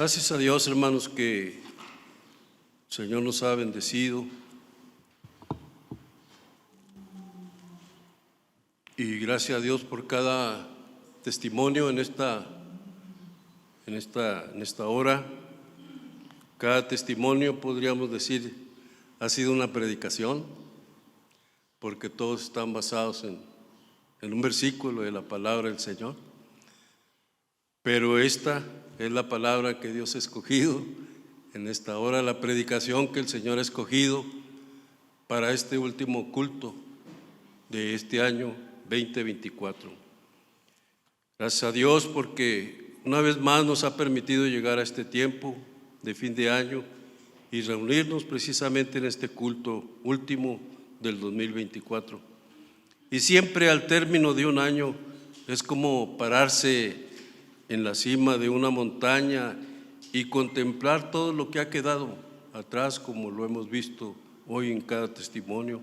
Gracias a Dios, hermanos, que el Señor nos ha bendecido. Y gracias a Dios por cada testimonio en esta hora. Cada testimonio, podríamos decir, ha sido una predicación, porque todos están basados en un versículo de la palabra del Señor. Pero esta es la palabra que Dios ha escogido en esta hora, la predicación que el Señor ha escogido para este último culto de este año 2024. Gracias a Dios porque una vez más nos ha permitido llegar a este tiempo de fin de año y reunirnos precisamente en este culto último del 2024. Y siempre al término de un año es como pararse en la cima de una montaña y contemplar todo lo que ha quedado atrás, como lo hemos visto hoy en cada testimonio,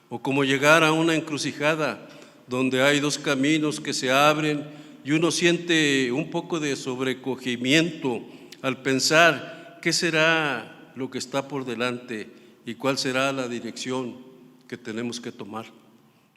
o como llegar a una encrucijada donde hay dos caminos que se abren y uno siente un poco de sobrecogimiento al pensar qué será lo que está por delante y cuál será la dirección que tenemos que tomar.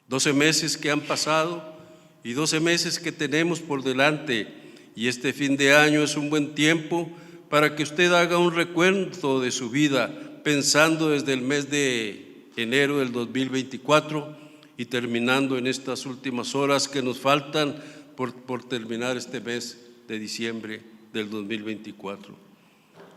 12 meses que han pasado y 12 meses que tenemos por delante. Y este fin de año es un buen tiempo para que usted haga un recuento de su vida, pensando desde el mes de enero del 2024 y terminando en estas últimas horas que nos faltan por terminar este mes de diciembre del 2024.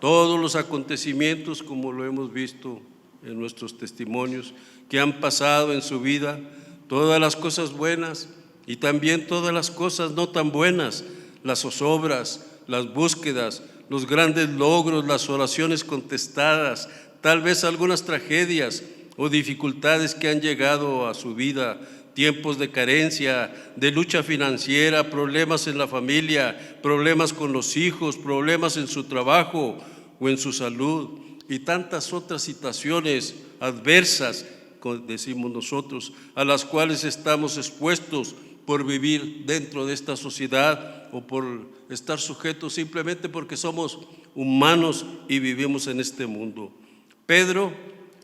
Todos los acontecimientos, como lo hemos visto en nuestros testimonios, que han pasado en su vida, todas las cosas buenas y también todas las cosas no tan buenas, las zozobras, las búsquedas, los grandes logros, las oraciones contestadas, tal vez algunas tragedias o dificultades que han llegado a su vida, tiempos de carencia, de lucha financiera, problemas en la familia, problemas con los hijos, problemas en su trabajo o en su salud y tantas otras situaciones adversas, decimos nosotros, a las cuales estamos expuestos por vivir dentro de esta sociedad o por estar sujetos simplemente porque somos humanos y vivimos en este mundo. Pedro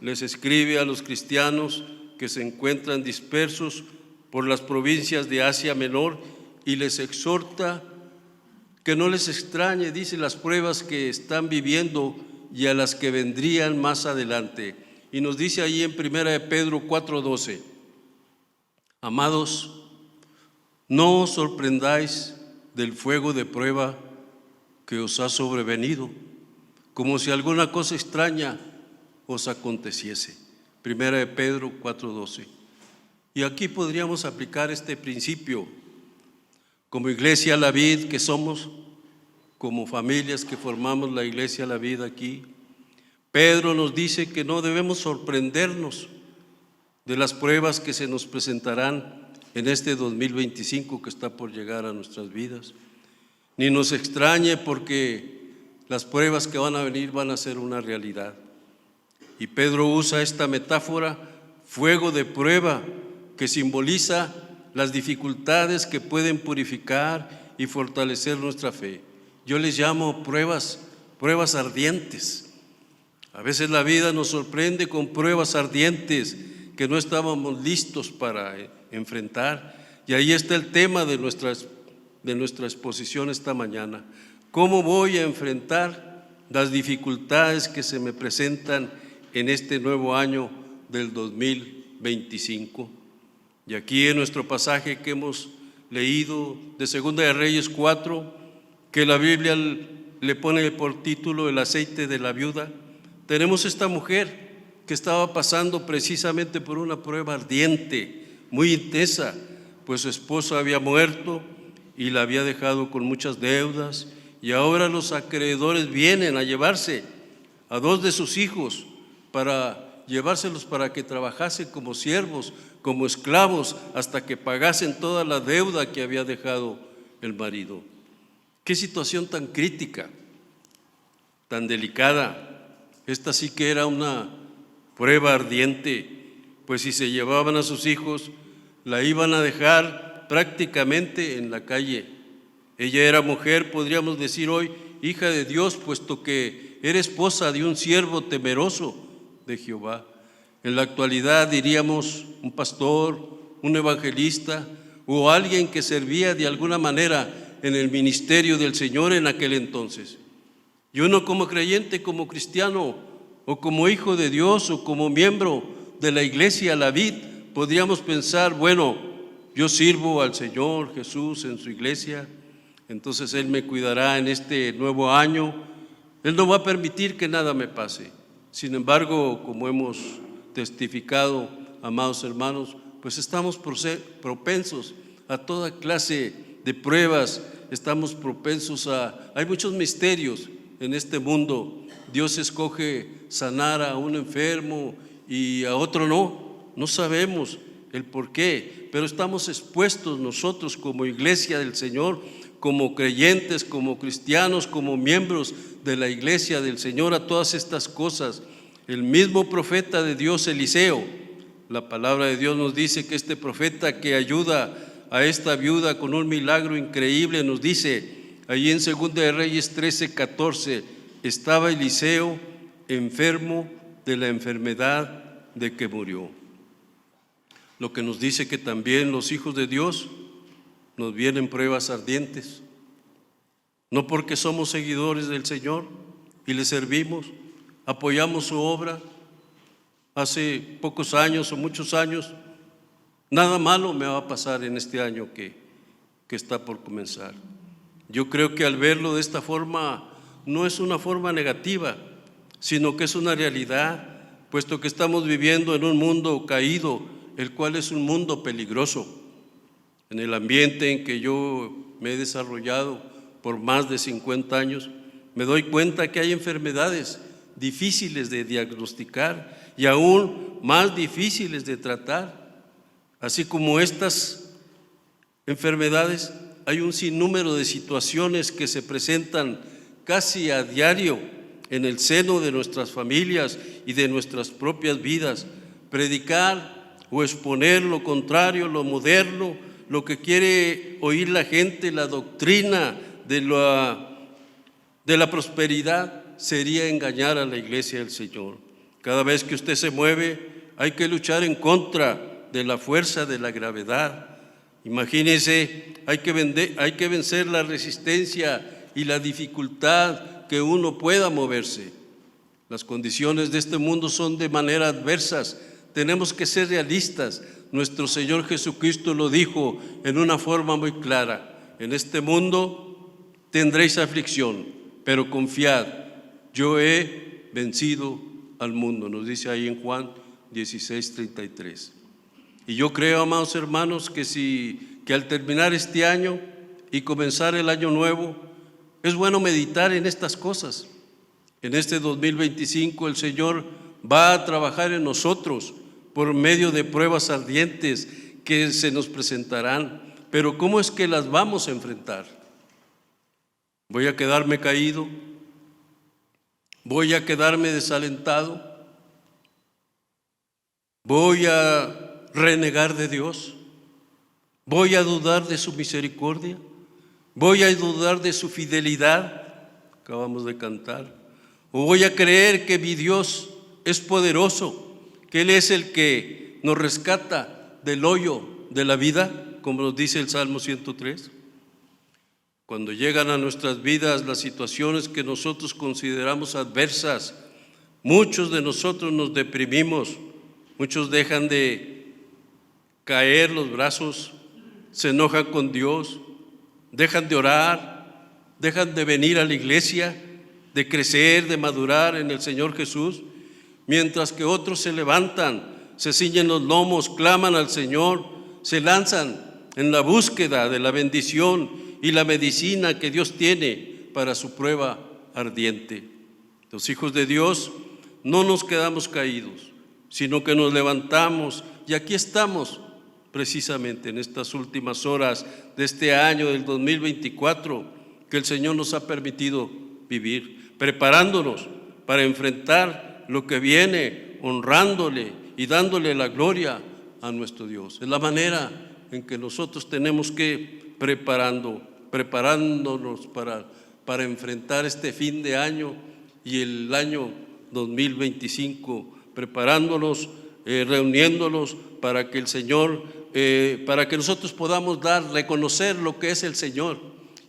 les escribe a los cristianos que se encuentran dispersos por las provincias de Asia Menor y les exhorta que no les extrañe, dice, las pruebas que están viviendo y a las que vendrían más adelante. Y nos dice ahí en 1 Pedro 4:12, amados, no os sorprendáis del fuego de prueba que os ha sobrevenido, como si alguna cosa extraña os aconteciese. 1 Pedro 4:12. Y aquí podríamos aplicar este principio como Iglesia La Vid que somos, como familias que formamos la Iglesia La Vid aquí. Pedro nos dice que no debemos sorprendernos de las pruebas que se nos presentarán en este 2025 que está por llegar a nuestras vidas. Ni nos extrañe porque las pruebas que van a venir van a ser una realidad. Y Pedro usa esta metáfora, fuego de prueba, que simboliza las dificultades que pueden purificar y fortalecer nuestra fe. Yo les llamo pruebas ardientes. A veces la vida nos sorprende con pruebas ardientes que no estábamos listos para enfrentar. Y ahí está el tema de nuestra exposición esta mañana. ¿Cómo voy a enfrentar las dificultades que se me presentan en este nuevo año del 2025? Y aquí en nuestro pasaje que hemos leído de Segunda de Reyes 4, que la Biblia le pone por título El aceite de la viuda, tenemos esta mujer que estaba pasando precisamente por una prueba ardiente, muy intensa, pues su esposo había muerto y la había dejado con muchas deudas, y ahora los acreedores vienen a llevarse a 2 de sus hijos para llevárselos para que trabajasen como siervos, como esclavos, hasta que pagasen toda la deuda que había dejado el marido. Qué situación tan crítica, tan delicada. Esta sí que era una prueba ardiente, pues si se llevaban a sus hijos, la iban a dejar prácticamente en la calle. Ella era mujer, podríamos decir hoy, hija de Dios, puesto que eres esposa de un siervo temeroso de Jehová. En la actualidad diríamos un pastor, un evangelista o alguien que servía de alguna manera en el ministerio del Señor en aquel entonces. Y uno como creyente, como cristiano o como hijo de Dios o como miembro de la iglesia, la vid, podríamos pensar, bueno, yo sirvo al Señor Jesús en su iglesia, entonces Él me cuidará en este nuevo año, Él no va a permitir que nada me pase. Sin embargo, como hemos testificado, amados hermanos, pues estamos propensos a toda clase de pruebas, estamos propensos hay muchos misterios en este mundo. Dios escoge sanar a un enfermo y a otro no sabemos el por qué, pero estamos expuestos nosotros como iglesia del Señor, como creyentes, como cristianos, como miembros de la iglesia del Señor a todas estas cosas. El mismo profeta de Dios, Eliseo, la palabra de Dios nos dice que este profeta que ayuda a esta viuda con un milagro increíble, nos dice allí en 2 de Reyes 13:14, estaba Eliseo enfermo de la enfermedad de que murió. Lo que nos dice que también los hijos de Dios nos vienen pruebas ardientes, no porque somos seguidores del Señor y le servimos, apoyamos su obra. Hace pocos años o muchos años, nada malo me va a pasar en este año que está por comenzar. Yo creo que al verlo de esta forma, no es una forma negativa, sino que es una realidad, puesto que estamos viviendo en un mundo caído, el cual es un mundo peligroso. En el ambiente en que yo me he desarrollado por más de 50 años, me doy cuenta que hay enfermedades difíciles de diagnosticar y aún más difíciles de tratar. Así como estas enfermedades, hay un sinnúmero de situaciones que se presentan casi a diario en el seno de nuestras familias y de nuestras propias vidas. Predicar o exponer lo contrario, lo moderno, lo que quiere oír la gente, la doctrina de la prosperidad, sería engañar a la iglesia del Señor. Cada vez que usted se mueve, hay que luchar en contra de la fuerza de la gravedad. Imagínese, hay que vencer la resistencia y la dificultad que uno pueda moverse. Las condiciones de este mundo son de manera adversas. Tenemos que ser realistas. Nuestro Señor Jesucristo lo dijo en una forma muy clara: en este mundo tendréis aflicción, pero confiad, yo he vencido al mundo, nos dice ahí en Juan 16:33. Y yo creo, amados hermanos, que al terminar este año y comenzar el año nuevo, es bueno meditar en estas cosas. En este 2025 el Señor va a trabajar en nosotros por medio de pruebas ardientes que se nos presentarán. Pero ¿cómo es que las vamos a enfrentar? ¿Voy a quedarme caído? ¿Voy a quedarme desalentado? ¿Voy a renegar de Dios? ¿Voy a dudar de su misericordia? ¿Voy a dudar de su fidelidad? Acabamos de cantar. ¿O voy a creer que mi Dios es poderoso, que Él es el que nos rescata del hoyo de la vida, como nos dice el Salmo 103? Cuando llegan a nuestras vidas las situaciones que nosotros consideramos adversas, muchos de nosotros nos deprimimos, muchos dejan de caer los brazos, se enojan con Dios, dejan de orar, dejan de venir a la iglesia, de crecer, de madurar en el Señor Jesús, mientras que otros se levantan, se ciñen los lomos, claman al Señor, se lanzan en la búsqueda de la bendición y la medicina que Dios tiene para su prueba ardiente. Los hijos de Dios no nos quedamos caídos, sino que nos levantamos, y aquí estamos precisamente en estas últimas horas de este año del 2024 que el Señor nos ha permitido vivir, preparándonos para enfrentar lo que viene, honrándole y dándole la gloria a nuestro Dios. Es la manera en que nosotros tenemos que preparándonos para para enfrentar este fin de año y el año 2025, preparándonos, reuniéndonos para que el Señor, para que nosotros podamos reconocer lo que es el Señor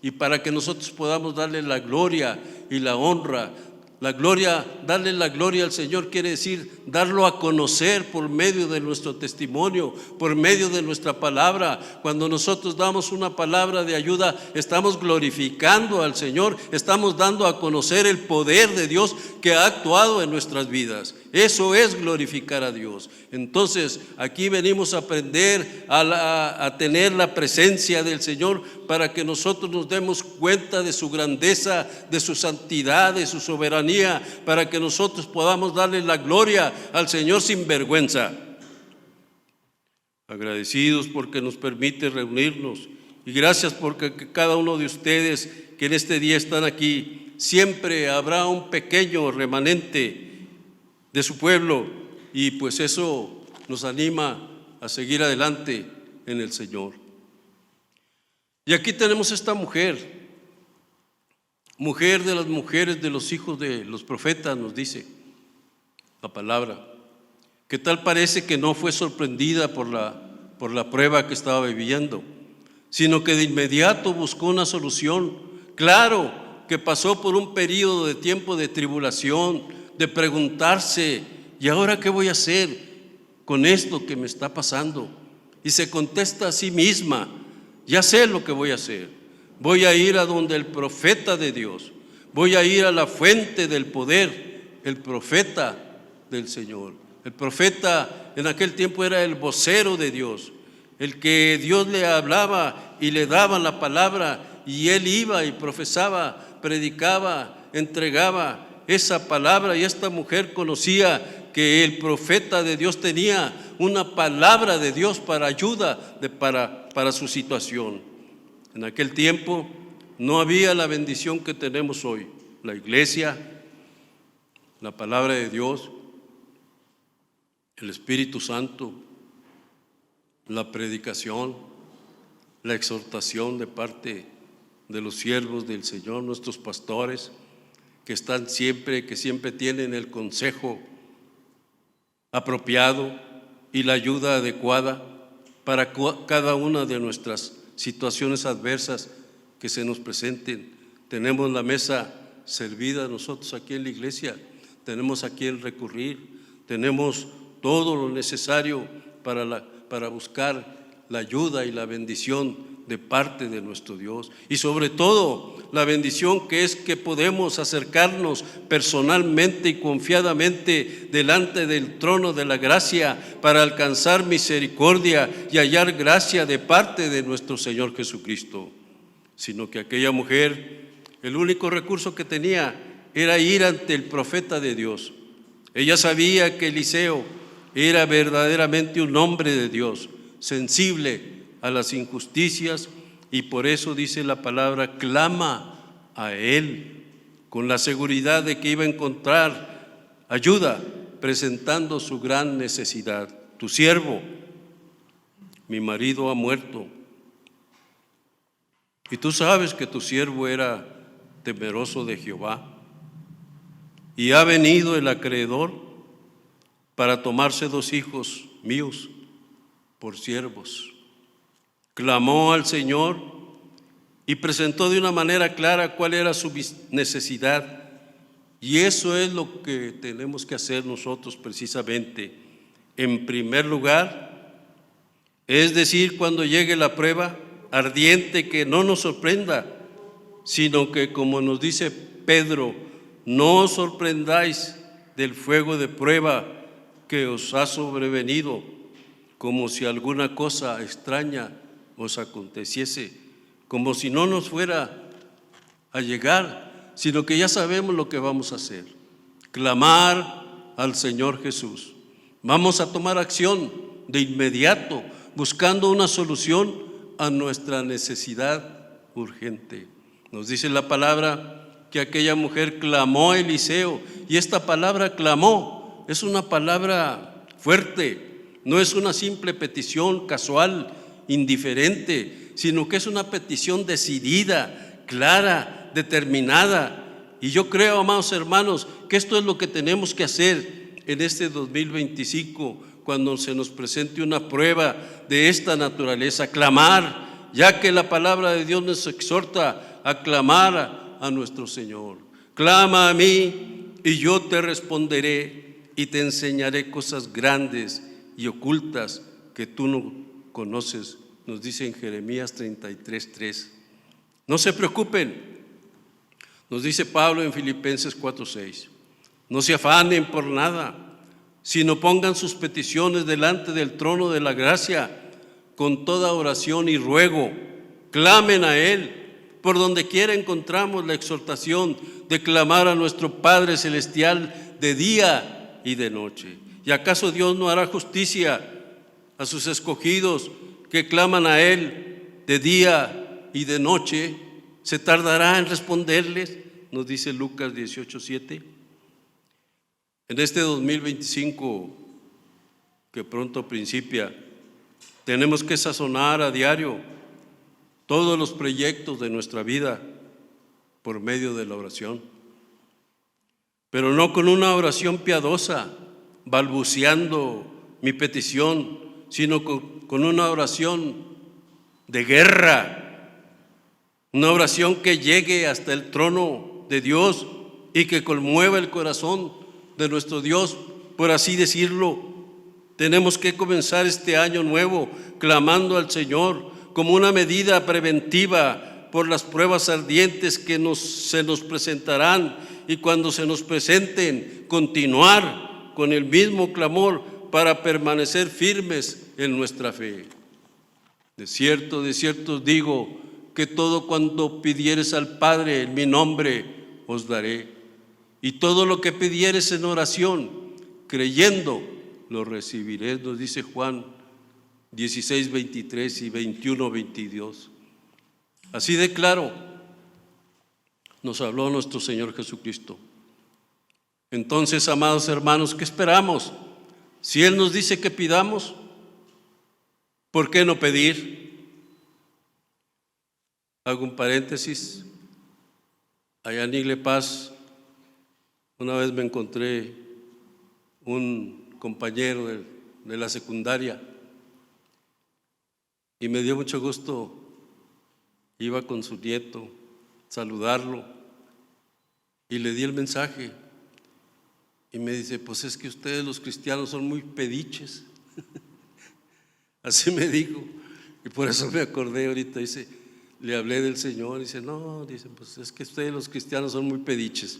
y para que nosotros podamos darle la gloria y la honra. La gloria, darle la gloria al Señor quiere decir darlo a conocer por medio de nuestro testimonio, por medio de nuestra palabra. Cuando nosotros damos una palabra de ayuda, estamos glorificando al Señor, estamos dando a conocer el poder de Dios que ha actuado en nuestras vidas. Eso es glorificar a Dios. Entonces, aquí venimos a aprender a tener la presencia del Señor para que nosotros nos demos cuenta de su grandeza, de su santidad, de su soberanía, para que nosotros podamos darle la gloria al Señor sin vergüenza. Agradecidos porque nos permite reunirnos y gracias porque cada uno de ustedes que en este día están aquí, siempre habrá un pequeño remanente de su pueblo y pues eso nos anima a seguir adelante en el Señor. Y aquí tenemos esta mujer de las mujeres de los hijos de los profetas, nos dice la palabra, que tal parece que no fue sorprendida por la prueba que estaba viviendo, sino que de inmediato buscó una solución. Claro que pasó por un periodo de tiempo de tribulación, de preguntarse, ¿y ahora qué voy a hacer con esto que me está pasando? Y se contesta a sí misma, ya sé lo que voy a hacer. Voy a ir a donde el profeta de Dios, voy a ir a la fuente del poder, el profeta del Señor. El profeta en aquel tiempo era el vocero de Dios, el que Dios le hablaba y le daba la palabra y él iba y profesaba, predicaba, entregaba esa palabra, y esta mujer conocía que el profeta de Dios tenía una palabra de Dios para ayuda para su situación. En aquel tiempo no había la bendición que tenemos hoy, la iglesia, la palabra de Dios, el Espíritu Santo, la predicación, la exhortación de parte de los siervos del Señor, nuestros pastores, que siempre tienen el consejo apropiado y la ayuda adecuada para cada una de nuestras situaciones adversas que se nos presenten. Tenemos la mesa servida nosotros aquí en la iglesia, tenemos a quien recurrir, tenemos todo lo necesario para buscar la ayuda y la bendición de parte de nuestro Dios, y sobre todo la bendición que es que podemos acercarnos personalmente y confiadamente delante del trono de la gracia para alcanzar misericordia y hallar gracia de parte de nuestro Señor Jesucristo. Sino que aquella mujer, el único recurso que tenía era ir ante el profeta de Dios. Ella sabía que Eliseo era verdaderamente un hombre de Dios, sensible a las injusticias, y por eso dice la palabra, clama a él con la seguridad de que iba a encontrar ayuda, presentando su gran necesidad. Tu siervo, mi marido ha muerto, y tú sabes que tu siervo era temeroso de Jehová, y ha venido el acreedor para tomarse 2 hijos míos por siervos. Clamó al Señor y presentó de una manera clara cuál era su necesidad. Y eso es lo que tenemos que hacer nosotros precisamente. En primer lugar, es decir, cuando llegue la prueba ardiente, que no nos sorprenda, sino que, como nos dice Pedro, no os sorprendáis del fuego de prueba que os ha sobrevenido, como si alguna cosa extraña os aconteciese, como si no nos fuera a llegar, sino que ya sabemos lo que vamos a hacer: clamar al Señor Jesús. Vamos a tomar acción de inmediato, buscando una solución a nuestra necesidad urgente. Nos dice la palabra que aquella mujer clamó a Eliseo, y esta palabra clamó es una palabra fuerte, no es una simple petición casual, indiferente, sino que es una petición decidida, clara, determinada. Y yo creo, amados hermanos, que esto es lo que tenemos que hacer en este 2025, cuando se nos presente una prueba de esta naturaleza, clamar, ya que la palabra de Dios nos exhorta a clamar a nuestro Señor. Clama a mí y yo te responderé y te enseñaré cosas grandes y ocultas que tú no conoces, nos dice en Jeremías 33:3. No se preocupen, nos dice Pablo en Filipenses 4:6. No se afanen por nada, sino pongan sus peticiones delante del trono de la gracia con toda oración y ruego. Clamen a Él. Por donde quiera encontramos la exhortación de clamar a nuestro Padre Celestial de día y de noche. ¿Y acaso Dios no hará justicia a sus escogidos que claman a Él de día y de noche? ¿Se tardará en responderles? Nos dice Lucas 18:7. En este 2025 que pronto principia, tenemos que sazonar a diario todos los proyectos de nuestra vida por medio de la oración, pero no con una oración piadosa, balbuceando mi petición, sino con una oración de guerra, una oración que llegue hasta el trono de Dios y que conmueva el corazón de nuestro Dios, por así decirlo. Tenemos que comenzar este año nuevo clamando al Señor como una medida preventiva por las pruebas ardientes que se nos presentarán, y cuando se nos presenten, continuar con el mismo clamor para permanecer firmes en nuestra fe. De cierto os digo, que todo cuanto pidieres al Padre en mi nombre os daré. Y todo lo que pidieres en oración, creyendo, lo recibiréis, nos dice Juan 16:23 y 21:22. Así de claro nos habló nuestro Señor Jesucristo. Entonces, amados hermanos, ¿qué esperamos? Si Él nos dice que pidamos, ¿por qué no pedir? Hago un paréntesis. Allá en Igle Paz, una vez me encontré un compañero de la secundaria y me dio mucho gusto. Iba con su nieto, saludarlo, y le di el mensaje. Y me dice, pues es que ustedes los cristianos son muy pediches. Así me dijo, y por eso me acordé ahorita. Dice, le hablé del Señor, dice, no, dice, pues es que ustedes los cristianos son muy pediches.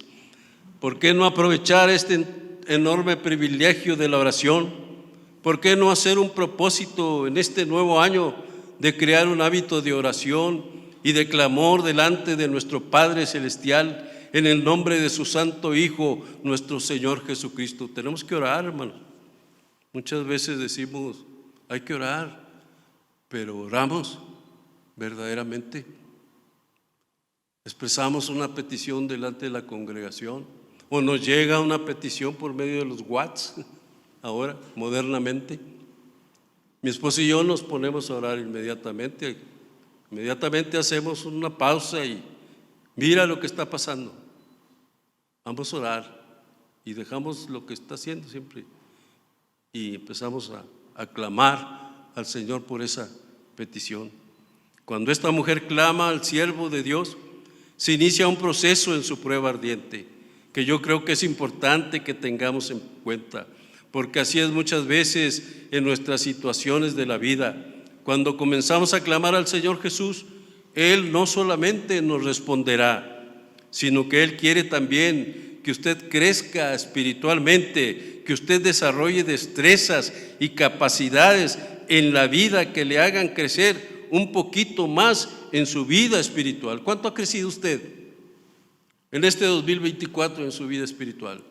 ¿Por qué no aprovechar este enorme privilegio de la oración? ¿Por qué no hacer un propósito en este nuevo año de crear un hábito de oración y de clamor delante de nuestro Padre Celestial en el nombre de su Santo Hijo, nuestro Señor Jesucristo? Tenemos que orar, hermanos. Muchas veces decimos, hay que orar, pero ¿oramos verdaderamente? ¿Expresamos una petición delante de la congregación? ¿O nos llega una petición por medio de los WhatsApp ahora, modernamente? Mi esposo y yo nos ponemos a orar inmediatamente. Inmediatamente hacemos una pausa y mira lo que está pasando. Vamos a orar y dejamos lo que está haciendo siempre y empezamos a clamar al Señor por esa petición. Cuando esta mujer clama al siervo de Dios, se inicia un proceso en su prueba ardiente, que yo creo que es importante que tengamos en cuenta, porque así es muchas veces en nuestras situaciones de la vida. Cuando comenzamos a clamar al Señor Jesús, Él no solamente nos responderá, sino que Él quiere también que usted crezca espiritualmente, que usted desarrolle destrezas y capacidades en la vida que le hagan crecer un poquito más en su vida espiritual. ¿Cuánto ha crecido usted en este 2024 en su vida espiritual?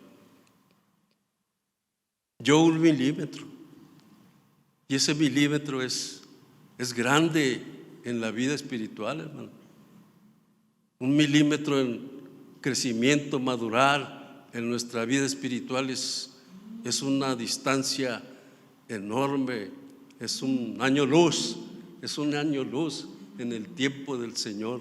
Yo 1 milímetro, y ese milímetro es grande en la vida espiritual, hermano. 1 milímetro en crecimiento, madurar en nuestra vida espiritual es una distancia enorme, es un año luz en el tiempo del Señor.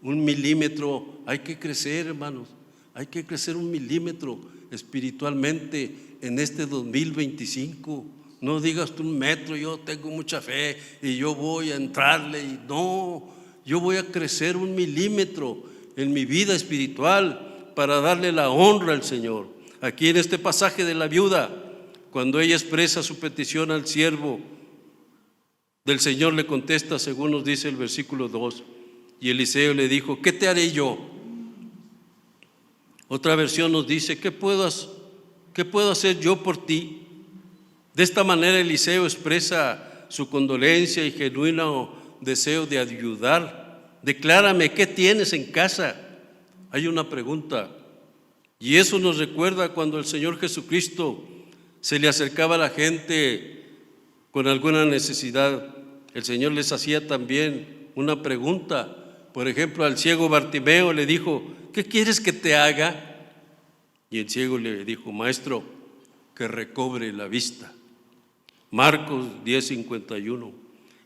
Un milímetro, hay que crecer, hermanos, hay que crecer 1 milímetro espiritualmente en este 2025. No digas tú 1 metro, yo tengo mucha fe y yo voy a entrarle. Y no, yo voy a crecer 1 milímetro en mi vida espiritual para darle la honra al Señor. Aquí en este pasaje de la viuda, cuando ella expresa su petición al siervo del Señor, le contesta, según nos dice el versículo 2, y Eliseo le dijo: ¿qué te haré yo? Otra versión nos dice: ¿qué puedo hacer yo por ti? De esta manera Eliseo expresa su condolencia y genuino deseo de ayudar. Declárame, ¿qué tienes en casa? Hay una pregunta, y eso nos recuerda cuando el Señor Jesucristo se le acercaba a la gente con alguna necesidad. El Señor les hacía también una pregunta. Por ejemplo, al ciego Bartimeo le dijo: ¿qué quieres que te haga? Y el ciego le dijo: maestro, que recobre la vista. Marcos 10:51.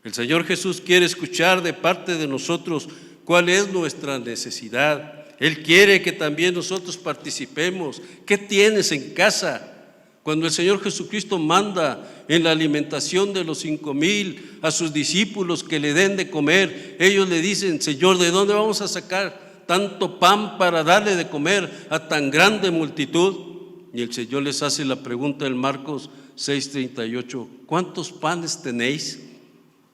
El Señor Jesús quiere escuchar de parte de nosotros cuál es nuestra necesidad. Él quiere que también nosotros participemos. ¿Qué tienes en casa? Cuando el Señor Jesucristo manda en la alimentación de los 5,000 a sus discípulos que le den de comer, ellos le dicen: Señor, ¿de dónde vamos a sacar tanto pan para darle de comer a tan grande multitud? Y el Señor les hace la pregunta en Marcos 6:38: ¿cuántos panes tenéis?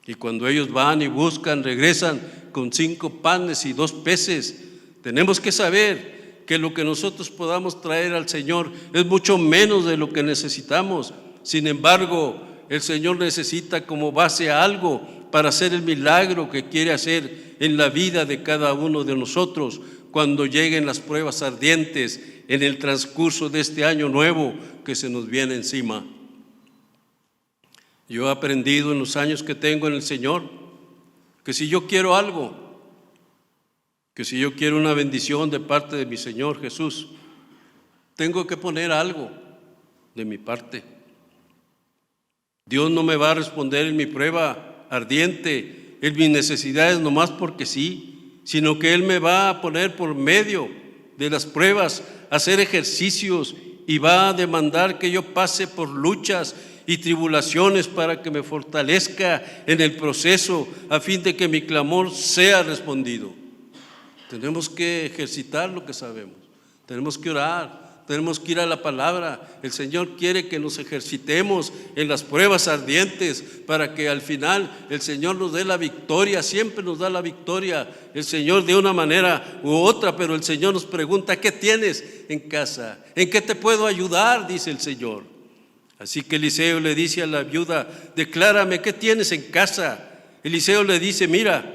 Y cuando ellos van y buscan, regresan con 5 panes y 2 peces. Tenemos que saber que lo que nosotros podamos traer al Señor es mucho menos de lo que necesitamos. Sin embargo, el Señor necesita como base algo para hacer el milagro que quiere hacer en la vida de cada uno de nosotros cuando lleguen las pruebas ardientes en el transcurso de este año nuevo que se nos viene encima. Yo he aprendido en los años que tengo en el Señor que si yo quiero algo, que si yo quiero una bendición de parte de mi Señor Jesús, tengo que poner algo de mi parte. Dios no me va a responder en mi prueba ardiente, en mis necesidades nomás porque sí, sino que Él me va a poner por medio de las pruebas, a hacer ejercicios, y va a demandar que yo pase por luchas y tribulaciones para que me fortalezca en el proceso, a fin de que mi clamor sea respondido. Tenemos que ejercitar lo que sabemos, tenemos que orar, tenemos que ir a la palabra. El Señor quiere que nos ejercitemos en las pruebas ardientes para que al final el Señor nos dé la victoria. Siempre nos da la victoria el Señor de una manera u otra, pero el Señor nos pregunta: ¿qué tienes en casa? ¿En qué te puedo ayudar?, dice el Señor. Así que Eliseo le dice a la viuda: declárame, ¿qué tienes en casa? Eliseo le dice: mira,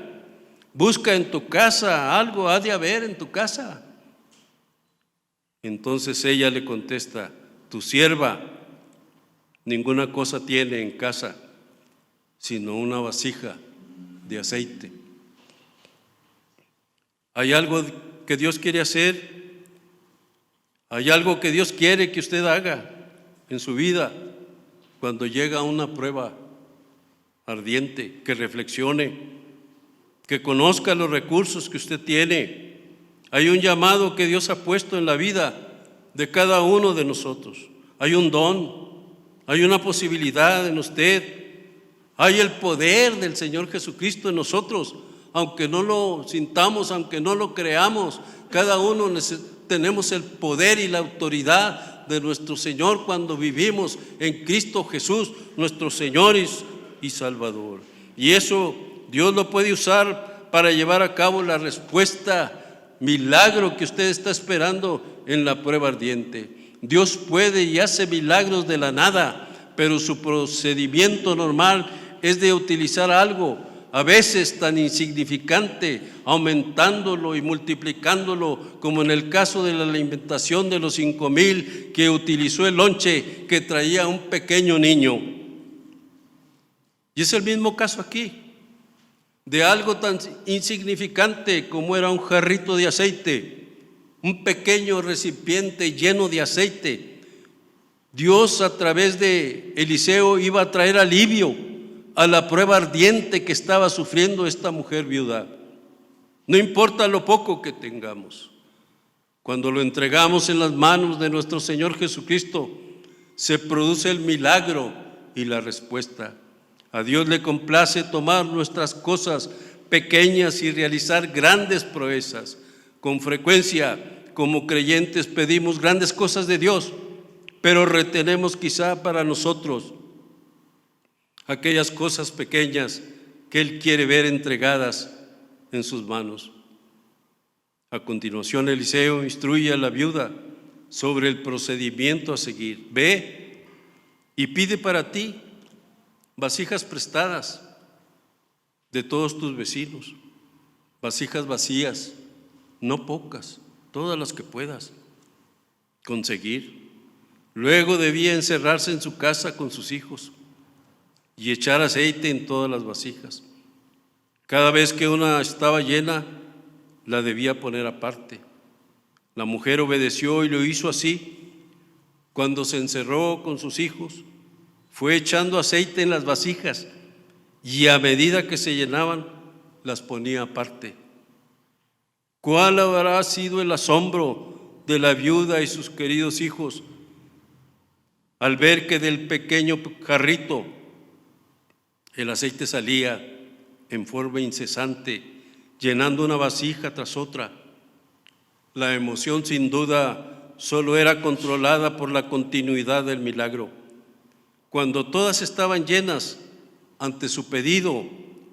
busca en tu casa, algo ha de haber en tu casa. Entonces ella le contesta: tu sierva ninguna cosa tiene en casa, sino una vasija de aceite. ¿Hay algo que Dios quiere hacer? ¿Hay algo que Dios quiere que usted haga en su vida cuando llega una prueba ardiente? Que reflexione, que conozca los recursos que usted tiene. Hay un llamado que Dios ha puesto en la vida de cada uno de nosotros. Hay un don, hay una posibilidad en usted. Hay el poder del Señor Jesucristo en nosotros. Aunque no lo sintamos, aunque no lo creamos, cada uno tenemos el poder y la autoridad de nuestro Señor cuando vivimos en Cristo Jesús, nuestro Señor y Salvador. Y eso Dios lo puede usar para llevar a cabo la respuesta milagro que usted está esperando en la prueba ardiente. Dios puede y hace milagros de la nada, pero su procedimiento normal es de utilizar algo, a veces tan insignificante, aumentándolo y multiplicándolo, como en el caso de la alimentación de los 5,000 que utilizó el lonche que traía un pequeño niño. Y es el mismo caso aquí, de algo tan insignificante como era un jarrito de aceite, un pequeño recipiente lleno de aceite. Dios, a través de Eliseo, iba a traer alivio a la prueba ardiente que estaba sufriendo esta mujer viuda. No importa lo poco que tengamos. Cuando lo entregamos en las manos de nuestro Señor Jesucristo, se produce el milagro y la respuesta. A Dios le complace tomar nuestras cosas pequeñas y realizar grandes proezas. Con frecuencia, como creyentes, pedimos grandes cosas de Dios, pero retenemos quizá para nosotros aquellas cosas pequeñas que Él quiere ver entregadas en sus manos. A continuación, Eliseo instruye a la viuda sobre el procedimiento a seguir. Ve y pide para ti vasijas prestadas de todos tus vecinos, vasijas vacías, no pocas, todas las que puedas conseguir. Luego debía encerrarse en su casa con sus hijos y echar aceite en todas las vasijas. Cada vez que una estaba llena, la debía poner aparte. La mujer obedeció y lo hizo así. Cuando se encerró con sus hijos, fue echando aceite en las vasijas y a medida que se llenaban, las ponía aparte. ¿Cuál habrá sido el asombro de la viuda y sus queridos hijos al ver que del pequeño jarrito el aceite salía en forma incesante, llenando una vasija tras otra? La emoción sin duda solo era controlada por la continuidad del milagro. Cuando todas estaban llenas, ante su pedido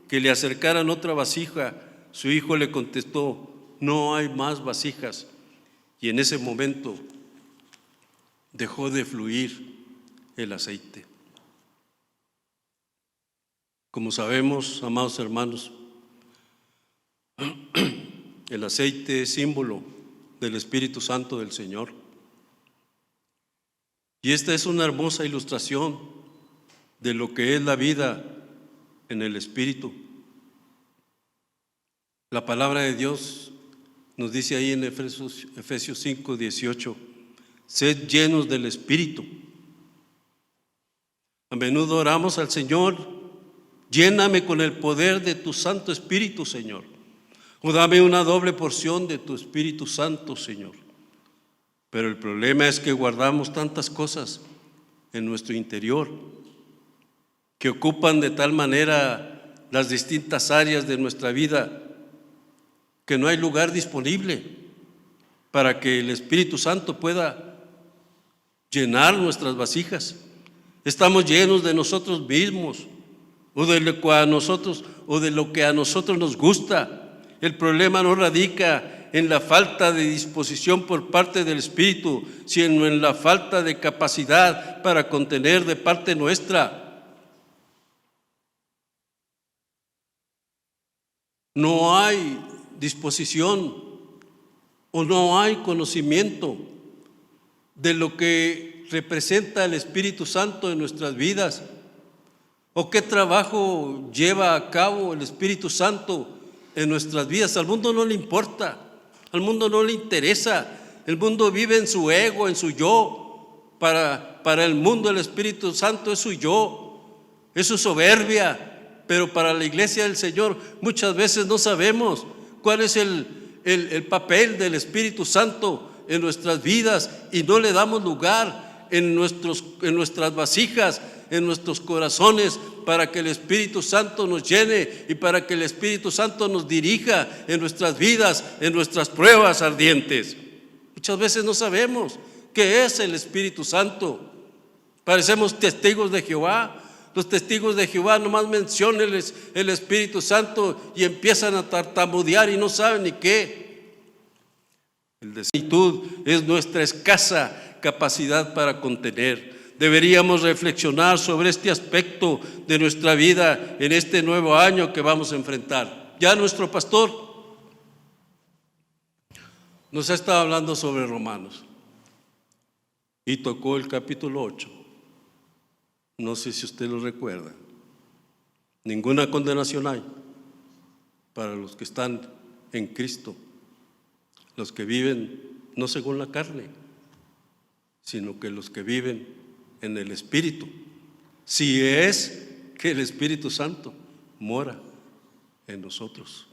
que le acercaran otra vasija, su hijo le contestó: no hay más vasijas. Y en ese momento dejó de fluir el aceite. Como sabemos, amados hermanos, el aceite es símbolo del Espíritu Santo del Señor. Y esta es una hermosa ilustración de lo que es la vida en el Espíritu. La palabra de Dios nos dice ahí en Efesios 5:18, sed llenos del Espíritu. A menudo oramos al Señor: lléname con el poder de tu Santo Espíritu, Señor. O dame una doble porción de tu Espíritu Santo, Señor. Pero el problema es que guardamos tantas cosas en nuestro interior que ocupan de tal manera las distintas áreas de nuestra vida que no hay lugar disponible para que el Espíritu Santo pueda llenar nuestras vasijas. Estamos llenos de nosotros mismos o de lo que a nosotros nos gusta. El problema no radica en la falta de disposición por parte del Espíritu, sino en la falta de capacidad para contener de parte nuestra. No hay disposición o no hay conocimiento de lo que representa el Espíritu Santo en nuestras vidas, o qué trabajo lleva a cabo el Espíritu Santo en nuestras vidas. Al mundo no le importa, al mundo no le interesa. El mundo vive en su ego, en su yo. Para el mundo el Espíritu Santo es su yo, es su soberbia. Pero para la iglesia del Señor muchas veces no sabemos cuál es el papel del Espíritu Santo en nuestras vidas y no le damos lugar en nuestras vasijas, en nuestros corazones, para que el Espíritu Santo nos llene y para que el Espíritu Santo nos dirija en nuestras vidas, en nuestras pruebas ardientes. Muchas veces no sabemos qué es el Espíritu Santo. Parecemos testigos de Jehová. Los testigos de Jehová nomás mencionan el Espíritu Santo y empiezan a tartamudear y no saben ni qué. El de plenitud es nuestra escasa capacidad para contener. Deberíamos reflexionar sobre este aspecto de nuestra vida en este nuevo año que vamos a enfrentar. Ya nuestro pastor nos ha estado hablando sobre Romanos y tocó el capítulo 8. No sé si usted lo recuerda. Ninguna condenación hay para los que están en Cristo, los que viven no según la carne, sino que los que viven en el Espíritu, si es que el Espíritu Santo mora en nosotros.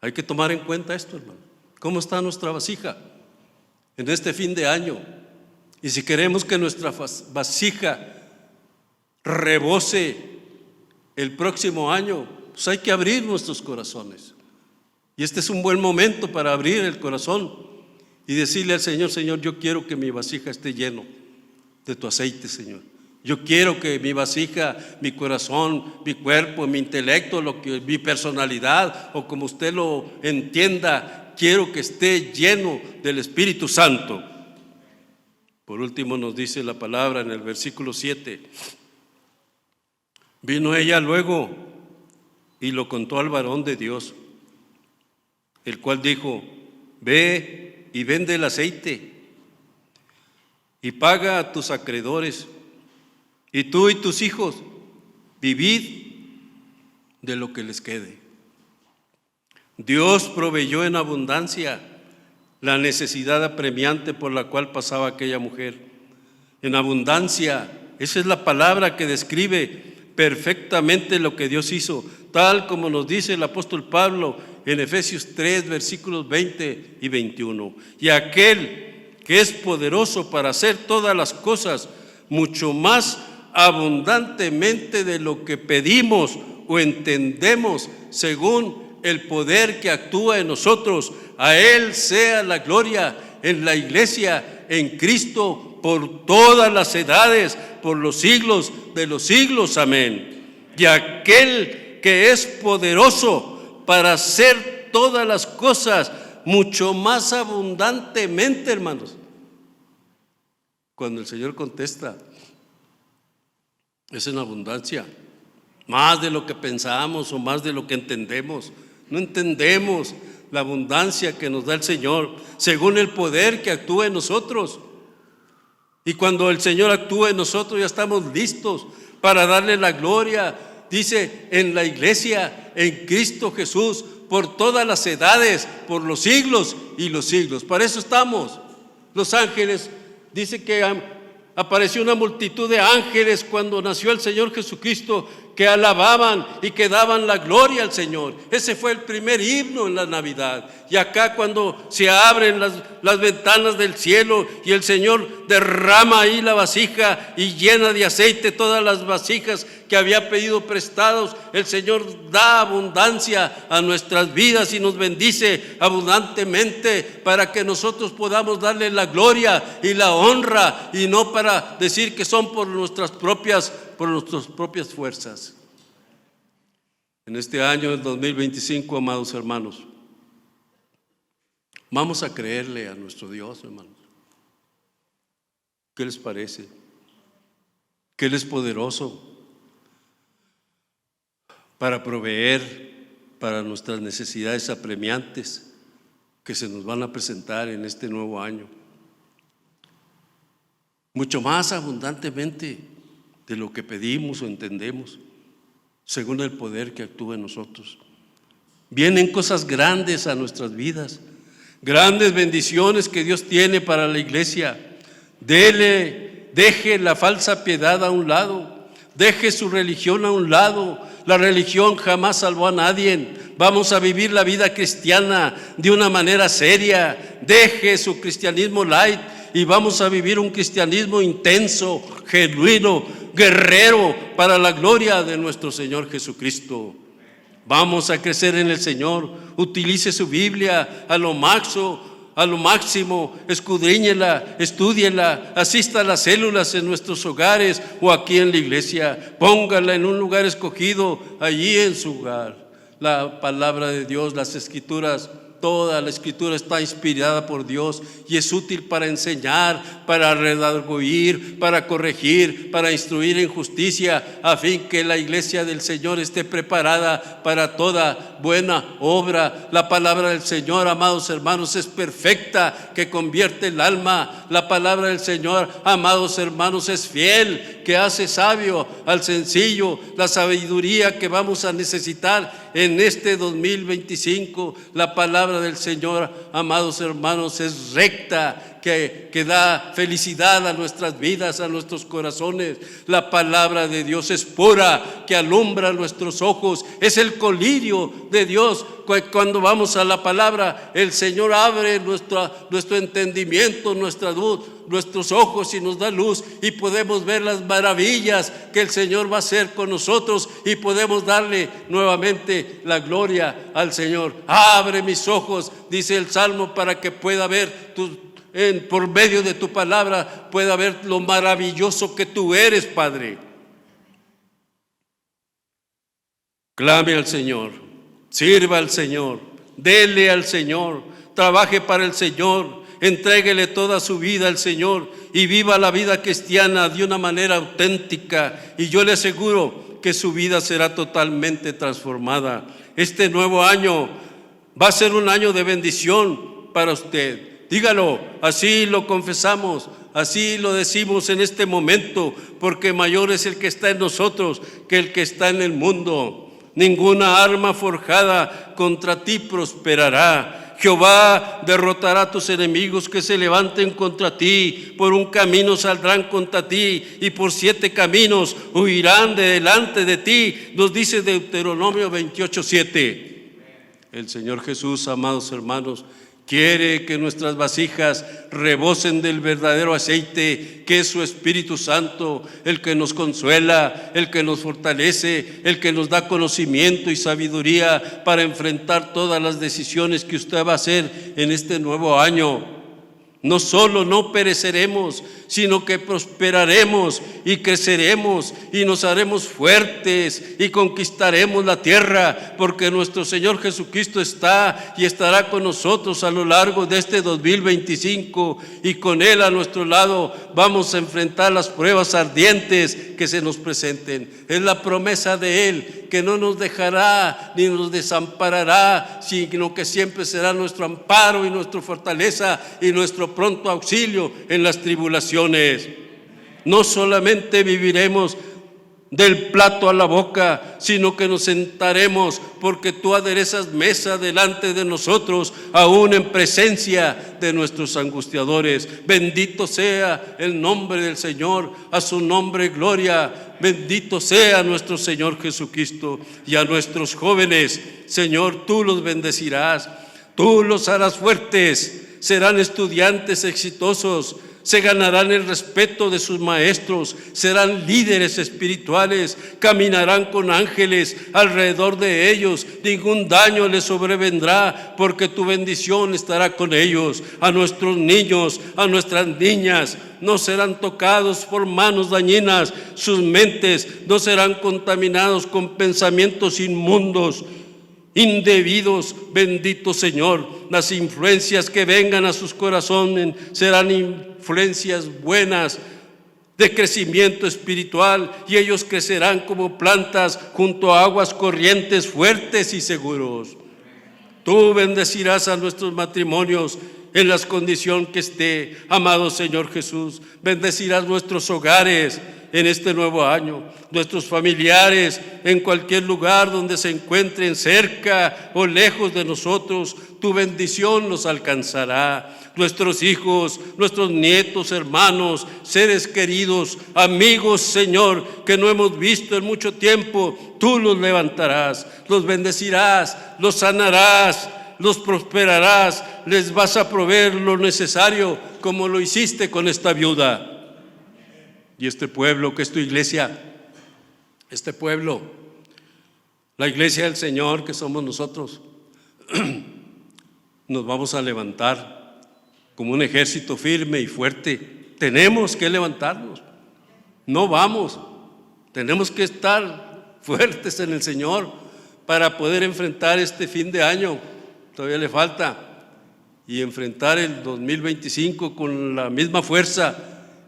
Hay que tomar en cuenta esto, hermano. ¿Cómo está nuestra vasija en este fin de año? Y si queremos que nuestra vasija rebose el próximo año, pues hay que abrir nuestros corazones. Y este es un buen momento para abrir el corazón y decirle al Señor: Señor, yo quiero que mi vasija esté lleno de tu aceite, Señor. Yo quiero que mi vasija, mi corazón, mi cuerpo, mi intelecto, mi personalidad, o como usted lo entienda, quiero que esté lleno del Espíritu Santo. Por último nos dice la palabra en el versículo 7. Vino ella luego y lo contó al varón de Dios, el cual dijo: ve y vende el aceite y paga a tus acreedores, y tú y tus hijos vivid de lo que les quede. Dios proveyó en abundancia la necesidad apremiante por la cual pasaba aquella mujer. En abundancia, esa es la palabra que describe perfectamente lo que Dios hizo, tal como nos dice el apóstol Pablo en Efesios 3, versículos 20 y 21. Y aquel que es poderoso para hacer todas las cosas mucho más abundantemente de lo que pedimos o entendemos, según el poder que actúa en nosotros, a Él sea la gloria en la iglesia, en Cristo, por todas las edades, por los siglos de los siglos. Amén. Y aquel que es poderoso para hacer todas las cosas mucho más abundantemente, hermanos. Cuando el Señor contesta, es en abundancia, más de lo que pensamos o más de lo que entendemos. No entendemos la abundancia que nos da el Señor según el poder que actúa en nosotros. Y cuando el Señor actúa en nosotros, ya estamos listos para darle la gloria. Dice, en la iglesia, en Cristo Jesús, por todas las edades, por los siglos y los siglos. Para eso estamos. Los ángeles, dice que apareció una multitud de ángeles cuando nació el Señor Jesucristo, que alababan y que daban la gloria al Señor. Ese fue el primer himno en la Navidad. Y acá, cuando se abren las ventanas del cielo y el Señor derrama ahí la vasija y llena de aceite todas las vasijas que había pedido prestados, el Señor da abundancia a nuestras vidas y nos bendice abundantemente para que nosotros podamos darle la gloria y la honra, y no para decir que son por nuestras propias fuerzas. En este año del 2025, amados hermanos, vamos a creerle a nuestro Dios, hermanos. ¿Qué les parece? Que Él es poderoso para proveer para nuestras necesidades apremiantes que se nos van a presentar en este nuevo año, mucho más abundantemente de lo que pedimos o entendemos, según el poder que actúa en nosotros. Vienen cosas grandes a nuestras vidas, grandes bendiciones que Dios tiene para la iglesia. Deje la falsa piedad a un lado, deje su religión a un lado. La religión jamás salvó a nadie. Vamos a vivir la vida cristiana de una manera seria. Deje su cristianismo light y vamos a vivir un cristianismo intenso, genuino, guerrero, para la gloria de nuestro Señor Jesucristo. Vamos a crecer en el Señor. Utilice su Biblia a lo máximo, escudriñela, estúdiela, asista a las células en nuestros hogares o aquí en la iglesia. Póngala en un lugar escogido, allí en su hogar. La palabra de Dios, las Escrituras, toda la Escritura está inspirada por Dios y es útil para enseñar, para redarguir, para corregir, para instruir en justicia, a fin que la iglesia del Señor esté preparada para toda buena obra. La palabra del Señor, amados hermanos, es perfecta, que convierte el alma. La palabra del Señor, amados hermanos, es fiel, que hace sabio al sencillo. La sabiduría que vamos a necesitar en este 2025, la palabra del Señor, amados hermanos, es recta, que da felicidad a nuestras vidas, a nuestros corazones. La palabra de Dios es pura, que alumbra nuestros ojos. Es el colirio de Dios. Cuando vamos a la palabra, el Señor abre nuestro entendimiento, nuestra luz, nuestros ojos, y nos da luz, y podemos ver las maravillas que el Señor va a hacer con nosotros, y podemos darle nuevamente la gloria al Señor. Abre mis ojos, dice el Salmo, para que pueda ver por medio de tu palabra, pueda ver lo maravilloso que tú eres, Padre. Clame al Señor, sirva al Señor, dele al Señor, trabaje para el Señor, entréguele toda su vida al Señor y viva la vida cristiana de una manera auténtica, y yo le aseguro que su vida será totalmente transformada. Este nuevo año va a ser un año de bendición para usted. Dígalo, así lo confesamos, así lo decimos en este momento, porque mayor es el que está en nosotros que el que está en el mundo. Ninguna arma forjada contra ti prosperará. Jehová derrotará a tus enemigos que se levanten contra ti. Por un camino saldrán contra ti, y por 7 caminos huirán de delante de ti. Nos dice Deuteronomio 28:7. El Señor Jesús, amados hermanos, quiere que nuestras vasijas rebosen del verdadero aceite, que es su Espíritu Santo, el que nos consuela, el que nos fortalece, el que nos da conocimiento y sabiduría para enfrentar todas las decisiones que usted va a hacer en este nuevo año. No solo no pereceremos, sino que prosperaremos y creceremos y nos haremos fuertes y conquistaremos la tierra, porque nuestro Señor Jesucristo está y estará con nosotros a lo largo de este 2025, y con Él a nuestro lado vamos a enfrentar las pruebas ardientes que se nos presenten. Es la promesa de Él, que no nos dejará ni nos desamparará, sino que siempre será nuestro amparo y nuestra fortaleza y nuestro pronto auxilio en las tribulaciones. No solamente viviremos del plato a la boca, sino que nos sentaremos, porque tú aderezas mesa delante de nosotros, aún en presencia de nuestros angustiadores. Bendito sea el nombre del Señor, a su nombre gloria. Bendito sea nuestro Señor Jesucristo. Y a nuestros jóvenes, Señor, tú los bendecirás, tú los harás fuertes, serán estudiantes exitosos, se ganarán el respeto de sus maestros, serán líderes espirituales, caminarán con ángeles alrededor de ellos, ningún daño les sobrevendrá, porque tu bendición estará con ellos. A nuestros niños, a nuestras niñas, no serán tocados por manos dañinas, sus mentes no serán contaminados con pensamientos inmundos, indebidos. Bendito Señor, las influencias que vengan a sus corazones serán influencias buenas de crecimiento espiritual, y ellos crecerán como plantas junto a aguas corrientes, fuertes y seguros. Tú bendecirás a nuestros matrimonios en las condiciones que esté, amado Señor Jesús. Bendecirás nuestros hogares en este nuevo año, nuestros familiares en cualquier lugar donde se encuentren, cerca o lejos de nosotros. Tu bendición nos alcanzará. Nuestros hijos, nuestros nietos, hermanos, seres queridos, amigos, Señor, que no hemos visto en mucho tiempo, tú los levantarás, los bendecirás, los sanarás, los prosperarás, les vas a proveer lo necesario, como lo hiciste con esta viuda. Y este pueblo que es tu iglesia, este pueblo, la iglesia del Señor que somos nosotros, nos vamos a levantar como un ejército firme y fuerte. Tenemos que levantarnos, no vamos, tenemos que estar fuertes en el Señor para poder enfrentar este fin de año. Todavía le falta, y enfrentar el 2025 con la misma fuerza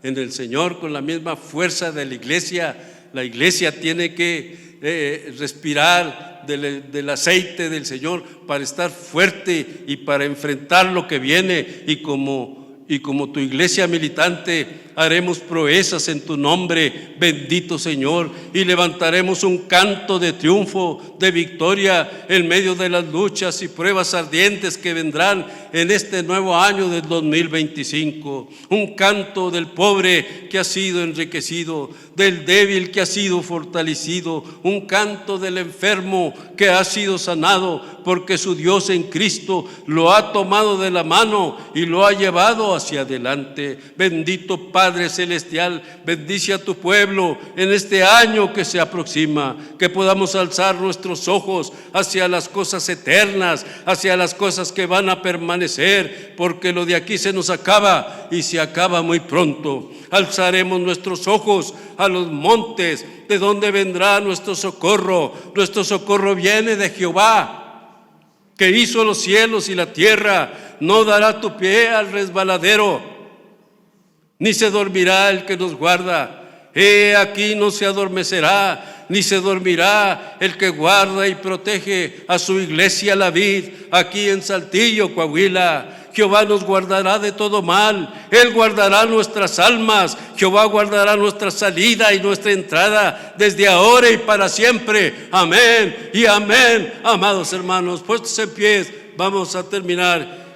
en el Señor, con la misma fuerza de la iglesia. La iglesia tiene que respirar del aceite del Señor para estar fuerte y para enfrentar lo que viene. Y como y como tu iglesia militante haremos proezas en tu nombre, bendito Señor, y levantaremos un canto de triunfo, de victoria en medio de las luchas y pruebas ardientes que vendrán en este nuevo año del 2025. Un canto del pobre que ha sido enriquecido, del débil que ha sido fortalecido, un canto del enfermo que ha sido sanado, porque su Dios en Cristo lo ha tomado de la mano y lo ha llevado hacia adelante. Bendito Padre Celestial, bendice a tu pueblo en este año que se aproxima, que podamos alzar nuestros ojos hacia las cosas eternas, hacia las cosas que van a permanecer, porque lo de aquí se nos acaba y se acaba muy pronto. Alzaremos nuestros ojos a los montes, de donde vendrá nuestro socorro. Nuestro socorro viene de Jehová, que hizo los cielos y la tierra. No dará tu pie al resbaladero, ni se dormirá el que nos guarda. He aquí no se adormecerá, ni se dormirá el que guarda y protege a su iglesia la vid, aquí en Saltillo, Coahuila. Jehová nos guardará de todo mal, Él guardará nuestras almas, Jehová guardará nuestra salida y nuestra entrada, desde ahora y para siempre. Amén y amén. Amados hermanos, puestos en pie, vamos a terminar